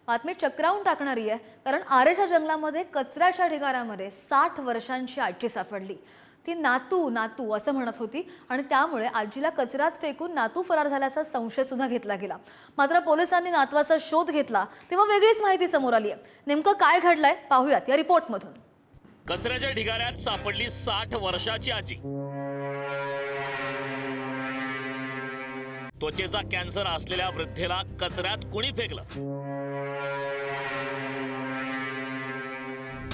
बातमी चक्रावून टाकणारी आहे, कारण आरेच्या जंगलामध्ये कचऱ्याच्या ढिगाऱ्यामध्ये 60 वर्षांची आजी सापडली। ती नातू नातू असं म्हणत होती आणि त्यामुळे आजीला कचऱ्यात फेकून नातू फरार झाल्याचा संशय सुद्धा घेतला गेला। मात्र पोलिसांनी नातवाचा शोध घेतला तेव्हा वेगळीच माहिती समोर आली आहे। नेमकं काय घडलंय पाहूयात या रिपोर्टमधून। कचऱ्याच्या ढिगाऱ्यात सापडली 60 वर्षाची आजी। त्वचेचा कॅन्सर असलेल्या वृद्धेला कचऱ्यात कुणी फेकलं?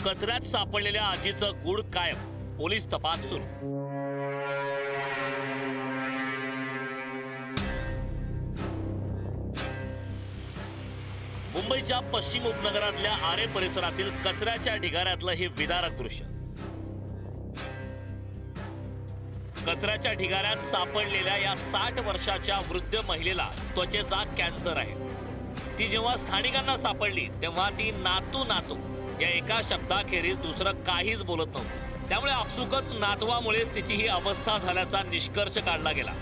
कचऱ्यात सापडलेल्या आजीचं गूढ कायम, पोलीस तपास सुरू। मुंबईच्या पश्चिम उपनगरातल्या आरे परिसरातील कचऱ्याच्या ढिगाऱ्यातलं हे विदारक दृश्य। कचऱ्याच्या ढिगाऱ्यात सापडलेल्या या 60 वर्षाच्या वृद्ध महिलेला त्वचेचा कॅन्सर आहे। ती जेव्हा स्थानिकांना सापडली तेव्हा ती नातू नातू या एका शब्दाखेरीज दुसरं काहीच बोलत नव्हती। त्यामुळे आपसुकच नातवामुळे तिची ही अवस्था झाल्याचा निष्कर्ष काढला गेला।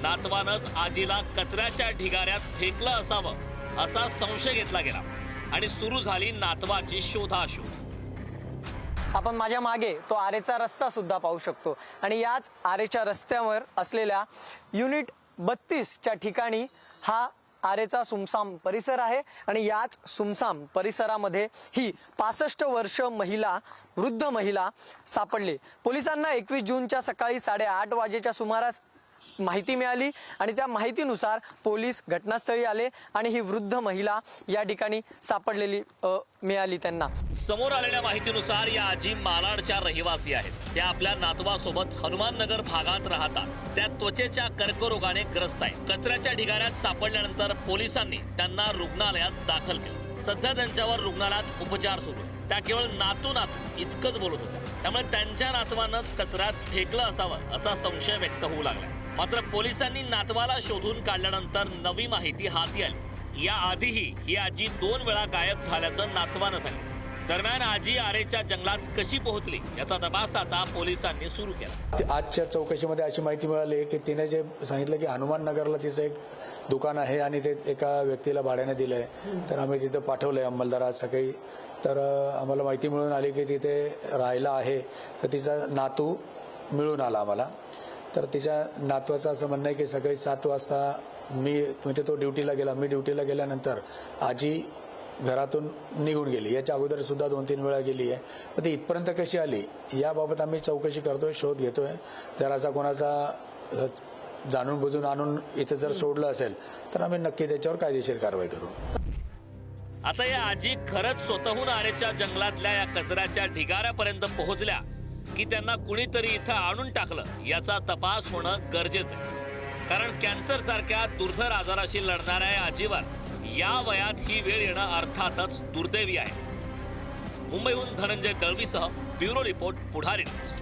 नातवानंच आजीला कचऱ्याच्या ढिगाऱ्यात फेकलं असावं असा संशय घेतला गेला आणि सुरू झाली नातवाची शोधाशोध। आपण माझ्या मागे तो आरेचा रस्ता सुद्धा पाहू शकतो आणि याच आरेच्या रस्त्यावर असलेल्या युनिट 32 च्या ठिकाणी हा आरेचा सुमसाम परिसर आहे आणि याच सुमसाम परिसरामध्ये ही 65 वर्ष महिला वृद्ध महिला सापडली। पोलिसांना 21 जूनच्या सकाळी 8:30 वाजेच्या सुमारास माहिती मिळाली आणि त्या माहितीनुसार पोलीस घटनास्थळी आले आणि ही वृद्ध महिला या ठिकाणी सापडलेली मिळाली त्यांना। समोर आलेल्या माहितीनुसार या आजी मालाडच्या रहिवासी आहेत। त्या आपल्या नातवासोबत हनुमाननगर भागात राहतात। त्या त्वचेच्या कर्करोगाने ग्रस्त आहे। कचऱ्याच्या ढिगाऱ्यात सापडल्यानंतर पोलिसांनी त्यांना रुग्णालयात दाखल केलं। सध्या त्यांच्यावर रुग्णालयात उपचार सुरू आहे। त्या केवळ नातू नातू इतकंच बोलत होत्या, त्यामुळे त्यांच्या नातवानंच कचऱ्यात फेकलं असावं असा संशय व्यक्त होऊ लागला। मात्र पोलिसांनी नातवाला शोधून काढल्यानंतर नवी माहिती हाती आली। या आधीही ही आजी 2 वेळा गायब झाल्याचं नातवानं सांगितलं। दरम्यान आजी आरेच्या जंगलात कशी पोहोचली याचा तपास आता पोलिसांनी सुरू केला। आजच्या चौकशीमध्ये अशी माहिती मिळाली की तिने जे सांगितलं की हनुमान नगरला तिचं एक दुकान आहे आणि ते एका व्यक्तीला भाड्याने दिलंय, तर आम्ही तिथं पाठवलंय अंमलदार आज सकाळी। तर आम्हाला माहिती मिळून आली की तिथे राहायला आहे, तर तिचा नातू मिळून आला आम्हाला। तर तिच्या नातवाचं असं म्हणणं आहे की सकाळी 7 वाजता म्हणजे तो ड्युटीला गेला, मी ड्युटीला गेल्यानंतर आजी घरातून निघून गेली। याच्या अगोदर सुद्धा 2-3 वेळा गेली आहे, पण ती इथपर्यंत कशी आली याबाबत आम्ही चौकशी करतोय, शोध घेतोय। जर असा कोणाचा जाणून बुजून आणून इथे जर सोडलं असेल तर आम्ही नक्की त्याच्यावर कायदेशीर कारवाई करू। आता या आजी खरंच स्वतःहून आरेच्या जंगलातल्या या कचऱ्याच्या ढिगाऱ्यापर्यंत पोहोचल्या की त्यांना कुणीतरी इथं आणून टाकलं याचा तपास होणं गरजेचं आहे। कारण कॅन्सर सारख्या दुर्धर आजाराशी लढणाऱ्या या आजीवर या वयात ही वेळ येणं अर्थातच दुर्दैवी आहे। मुंबईहून धनंजय दळवीसह ब्युरो रिपोर्ट, पुढारी न्यूज।